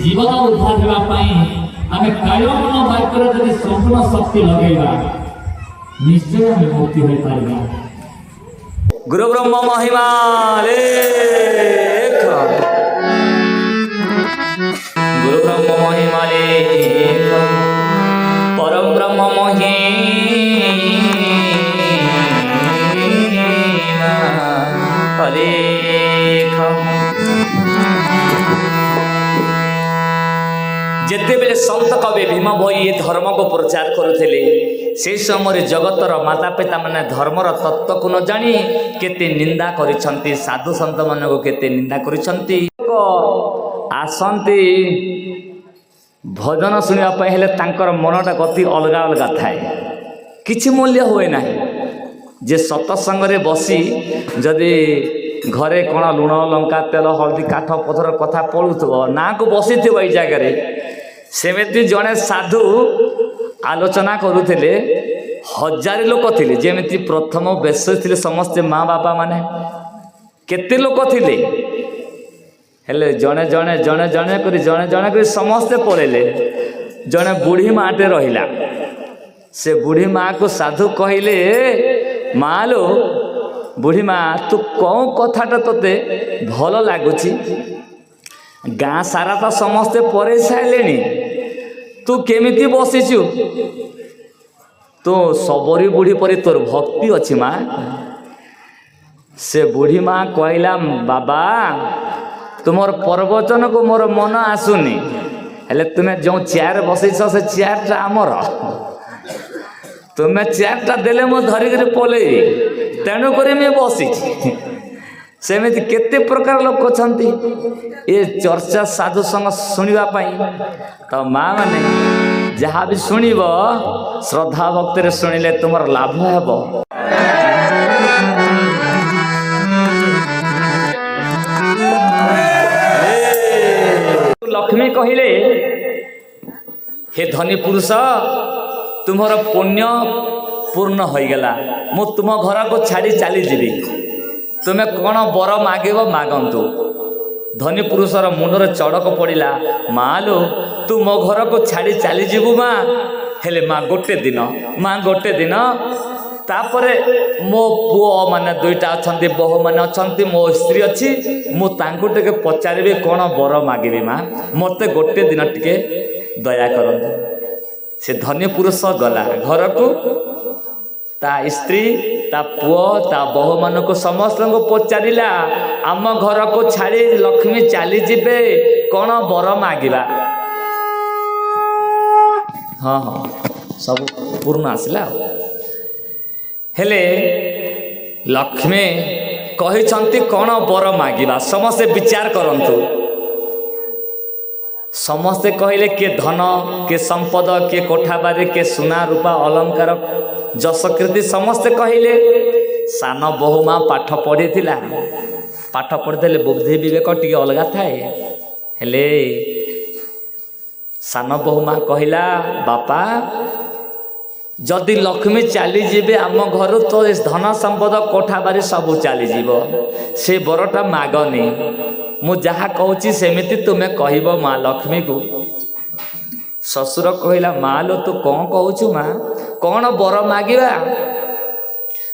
जीवन उद्धार होगापाई आम काय मन वाक्यर जब संपूर्ण शक्ति लगेगा निश्चय आम मुक्ति हो पाएगा। गुरु ब्रह्म महिमा लेख गुरु ब्रह्म महिमा लेख परम ब्रह्म महिमा लेख। जेतेबेले संत कवि भीम भई ये धर्म को प्रचार करुले से समय जगतर माता पिता माने धर्मर तत्व को न जानी केते निंदा करिसंती साधु संत मान को केते निंदा करिसंती आसंती भजन सुनिया पय हेले तांकर मनटा गति अलगा अलगा थाए किछि मूल्य होए नाही। जे सत्संग रे बसी जदि घरे कौन लुण लंका तेल हल्दी काठ पथर कथा पड़ुथबो ना को बसीथिबो एई जगह रे सेमेती जड़े साधु आलोचना करुले हजार लोक थे जेमिति प्रथम बेश थे समस्ते माँ बापा माने केते लोक थे हेले जड़े जड़े जड़े जड़े कर जड़े जड़े कर समस्ते पड़ेले जड़े बुढ़ी माटे रहिला से बुढ़ी माँ को साधु कहले माँ लो बुढ़ी माँ तू कौन कथाटा तोते भल लगुच गाँ सारा तो समस्ते परे सारे तू केमिति बसीचु तो सबरी बुढ़ी पर तोर भक्ति अच्छी माँ। से बुढ़ी माँ कहला बाबा तुमर प्रवचन को मोर मन आसुनी हेले तुम्हें जो चेयर बसईच से चेयर टा आमर तुम्हें चेयर टा देले मो धरिक पलि तेणुक मुझे बसी सेमिति केते प्रकार लोक अछंती ये चर्चा साधु संग सुनिबा पई तो माँ माने जहाँ भी सुनिब श्रद्धा भक्ति रे सुनिले तुमर लाभ हेबो। लक्ष्मी कहिले हे धनी पुरुष तुमर पुण्य पूर्ण हो गला मु तुम घर को छाड़ी चली जीवी तुम्हें कौन बर मागिब मागंतु। धनी पुरुषर मुंडर चड़क पड़ा माँ लो तू मो घर को छाड़ी चली जीवु माँ हेले माँ गोटे दिन तापरे मो पुओ माने दुईटा अच्छी बहु माने अच्छी मो स्त्री अच्छी मु तांकु टिके पचारि कौन बर मागिबी माँ मते गोटे दिन टिके दया करंतु। से धनी पुरुष गला घर को ता स्त्री ता पुओ ता बहु मान को समस्त को पचारा आम घर को छाड़ी लक्ष्मी चली जीवे कौन बर मागिबा। हाँ हाँ सब पूर्ण आसला हेले लक्ष्मी कही कौन बर मागिबा समस्ते विचार करंतु। समस्ते कहले किए धन किए संपद किए कोठाबारी किए सुना रूपा अलंकार जसकृति समस्ते कहले सान बहु माँ पाठ पढ़ी बुद्धि विवेक टी अलगा थाए हेले सान बहु माँ कहला बापा जदि लक्ष्मी चली जीवे आम घर तो धन संपद कोठाबारी सब चली जीव से बरटा मागनी मु जहाँ कहूँ सेमिति तुम्हें कहब माँ लक्ष्मी को। ससुर कहला माँ लो तू कौन कहूँ माँ कौन बर मागिबा।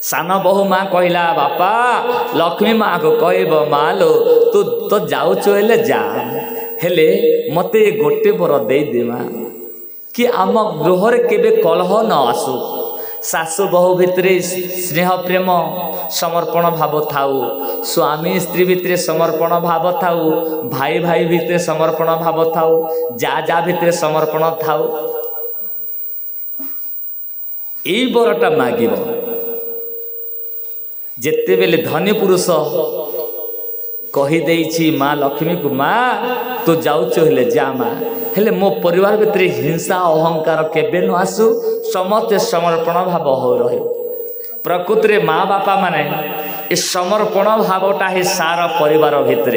सान बहु माँ कहला बापा लक्ष्मी माँ को कहब माँ लो तू तो जाऊचु हेले जा हेले मते गोटे बर दे दे माँ कि आम गृह केबे कलह न आसु सासु बहु भितर स्नेह प्रेम समर्पण भाव थाउ स्वामी स्त्री भितर समर्पण भाव थाउ भाई भाई भितर समर्पण भाव थाउ जा जा भितर समर्पण थाउ यही बरटा मागिब। जेते बेले धनी पुरुष कहीदे माँ लक्ष्मी को माँ तू जाऊचु हेले जा माँ हेले मो परिवार भितर हिंसा अहंकार केबे न आसु समस्ते समर्पण भाव हो रहे। प्रकृति रे माँ बापा माने ए समर्पण भावटा ही सारा परिवार भितर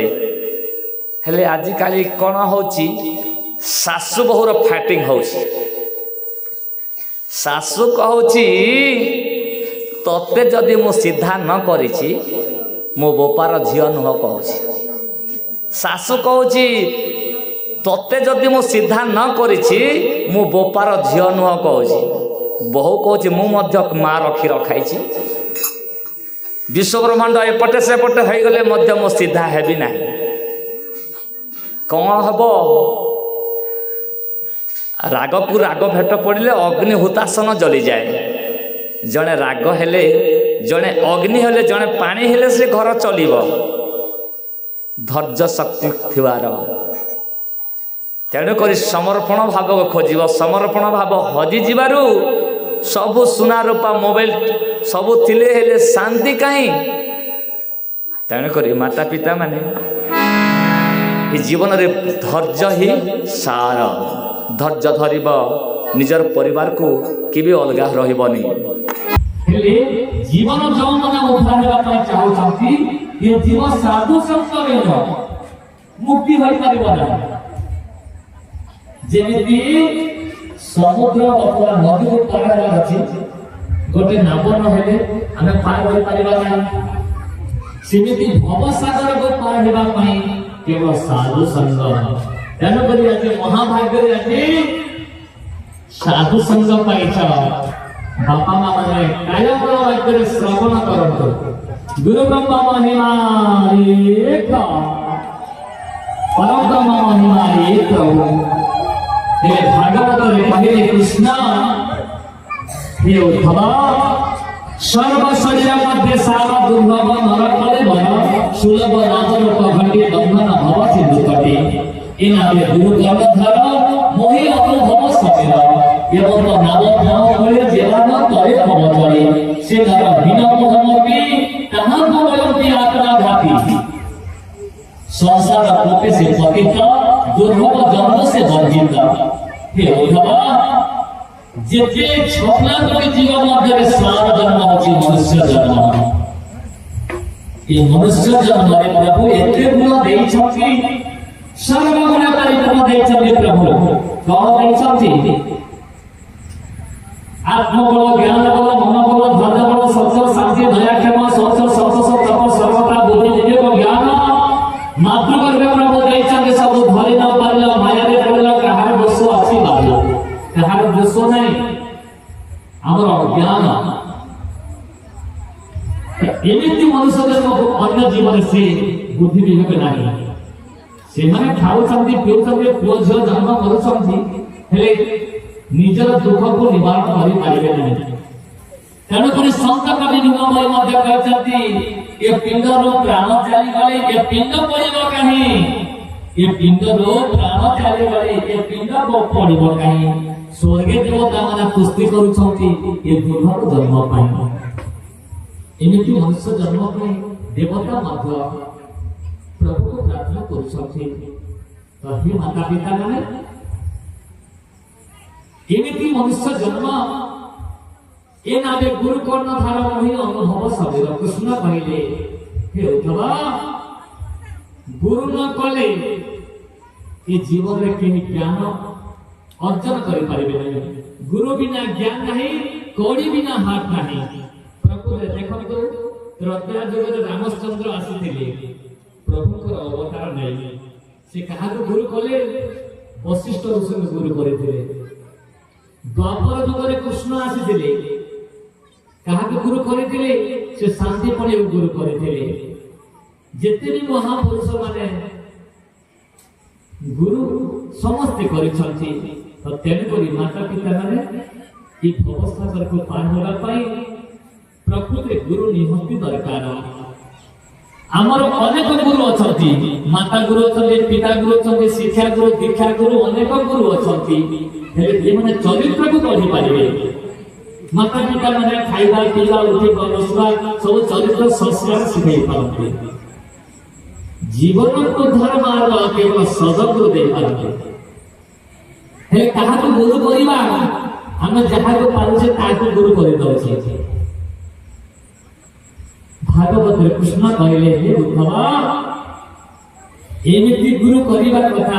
हेले आजिकाली कौन होची सासु बहुर फाइटिंग होची सासु कहूची तते जदि मु सीधा न करिछि मो बोपार झियो नुह कहूची सासु कहूची तोते जदि मु सीधा न करिछि मु बोपार झियो नुह कहूछि बहु कहूछि मु मध्य माँ रखी रखाइछि विश्व ब्रह्मांड एपटे सेपटे हो गले मध्य मु सीधा हेबि ना कौन हम राग को राग भेट पड़े अग्निहुतासन जली जाए जड़े राग हेले जड़े अग्नि हेले जड़े पानी हेले से घर चलिब धैर्य शक्ति थिवार तेणुक समर्पण भाव को खोज समर्पण भाव हजि जीवारु सबु सुना रूपा मोबाइल सबु थिले हेले शांति कहीं तेणुक माता पिता माने जीवन रे धैर्य ही सार धैर्य धरिब निजर परिवार को केबे अलगा रहिबनी जीवन जो मन उद्धार हेबा चाहूछंती ये जीवन साधु संत मुक्ति होई परिबना जेमिति समुद्र अथवा नदी को पार अछि गोटे नाव न हेले आमे पार होई परिबा नाही सेमिति भवसागर को पार हेबा पई केवल साधु संग तेणुक आज महाभाग्य आज साधु संग पाइछ बापा माँ मैंने कायम वाक्य श्रवण करंतु गुरु ब्रह्मा महिमा एक परम ब्रह्म महिमा एक हे भागवत रे कहे कृष्ण हे उद्धव सर्व शरीर मध्य सारा दुर्भव नरकले भय सुलभ राजरूप घटे बंधन भव सिंधु कटे इनारे गुरु गणधर मोहि अनुभव समेर एवं नाम नाम करे जेवान तरे भवचरे से नर हीन मोहमपि कहां भवन्ति आत्मघाती संसार कोपे से पतित दुर्भव जन्म से वंचित हे उद्धव जेते छोटला कोई जीवन मध्य सार जन्म होची मनुष्य जन्म ये मनुष्य जन्म रे प्रभु एते गुण देई छथि सर्व गुणकारी गुण देई छथि प्रभु कौन देई छथि आत्मबल ज्ञान बल मन बल धर्म बल सत्य शांति दया क्षमा सत्य सत्य तप सर्वता बुद्धि विवेक ज्ञान मात्र करबे प्रभु देई छथि सब धरि न पारल माया रे पड़ल कहार दोष अछि बालो कहार दोष नहीं हमर ज्ञान एमिति मनुष्य जन्म अन्य जीवन से बुद्धि विवेक नहीं से माने खाउछंती पिउछंती पुओ झियो जन्म करूछंती हेले निजर दुख को निवारण करि पारिबे नहीं तेणु करी संत कवि निगमय मध्य कहते ये पिंड रो प्राण चाली गले ये पिंड पड़िब कहीं ये पिंड रो प्राण चाली गले ये पिंड को पड़िब कहीं स्वर्गे देवता माने कुस्ती करूछंती ये दुर्भर जन्म पाई एमिति मनुष्य जन्म पाई देवता मध्य प्रभु को प्रार्थना करूछंती तो हे माता पिता माने एमिति मनुष्य जन्म ए नामे गुरु कर्ण धार मोहि अनुभव समेर कृष्ण कहले हे उद्धव गुरु न कले ए जीवन रे केहि ज्ञान अर्जन करि परिबे नहीं गुरु बिना ज्ञान नहीं कौड़ी बिना हाथ नहीं प्रभु देखंतु त्रेता युग रे रामचंद्र आसीथिले प्रभुकर अवतार नहीं से कहा गुरु कले वशिष्ठ ऋषि गुरु करथिले द्वापर युग रे कृष्ण आसीथिले कहा गुरु करथिले से शांति पड़े गुरु करथिले जेते भी महापुरुष माने गुरु समस्त करिछंती तो तेन करी माता पिता माने ई अवस्था कर को पार होला पाई प्रकृति गुरु निहति दरकार हमर अनेक गुरु अछंती माता गुरु अछंती पिता गुरु अछंती शिक्षा गुरु दीक्षा गुरु अनेक गुरु अछंती हेले जे माने चरित्र को पढ़ी पारिबे माता पिता माने खाइबा पीबा उठी बसवा सब चरित्र संस्कार सिखाई पारते जीवन को उद्धार मार्ग केवल सदगुरु दे पारते हे कहा को गुरु करिबा हम जहा को पारुछे ता को गुरु करि दउछे भागवत कृष्ण कहले हे उद्धव एमिति गुरु करिबा कथा